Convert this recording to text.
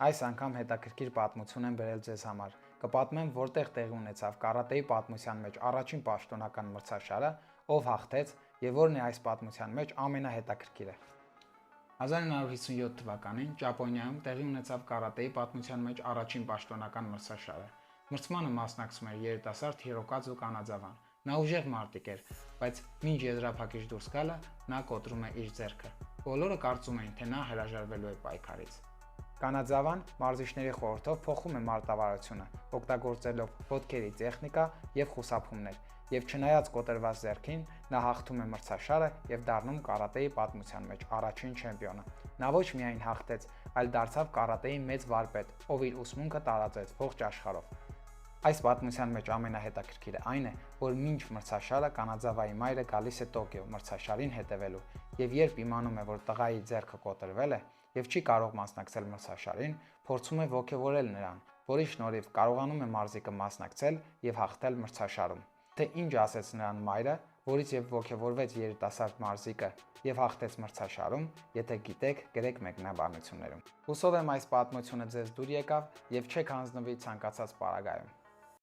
Այս անգամ հետաքրքիր պատմություն եմ բերել ձեզ համար։ Կպատմեմ, որտեղ տեղի ունեցավ կարատեի պատմության մեջ առաջին պաշտոնական մրցաշարը, ով հաղթեց եւ որն է այս պատմության մեջ ամենահետաքրքիրը։ 1957 թվականին Ճապոնիայում տեղի ունեցավ կարատեի պատմության մեջ առաջին պաշտոնական մրցաշարը։ Մրցմանը մասնակցում էր երիտասարդ Հիրոկազու Կանադզավան։ Նա ուժեղ մարտիկ էր, բայց մինչ եզրափակիչ դուրս գալը նա կոտրում է իր ձեռքը։ Բոլորը կարծում էին, թե նա հրաժարվելու է պայքարից։ Կանադզավան մարզիչների խորհրդով փոխում է մարտավարությունը, օգտագործելով ոտքերի տեխնիկա եւ խուսափումներ, եւ չնայած կոտրված ձեռքին, նա հաղթում է մրցաշարը եւ դառնում կարատեի պատմության մեջ առաջին չեմպիոնը։ Նա ոչ միայն հաղթեց, այլ դարձավ կարատեի մեծ վարպետ, ով իր ուսմունքը տարածեց ողջ աշխարհով։ Այս պատմության մեջ ամենահետաքրքիրը այն է, որ մինչ մրցաշարը Կանադզավայի մայրը գալիս է Տոկիո մրցաշարին հետևելու, եւ երբ իմանում է, որ տղայի ձեռքը կոտրվել է եւ չի կարող մասնակցել մրցաշարին, փորձում է ոգևորել նրան, որի շնորհիվ կարողանում է մարզիկը մասնակցել եւ հաղթել մրցաշարում։ Թե ինչ ասեց նրան մայրը, որից եւ ոգևորվեց երիտասարդ մարզիկը եւ հաղթեց մրցաշարում, եթե գիտեք, գրեք մեկնաբանություններում։ Հուսով եմ այս պատմությունը ձեզ դուր եկավ եւ չեք հանձնվի ցանկացած պարագայում։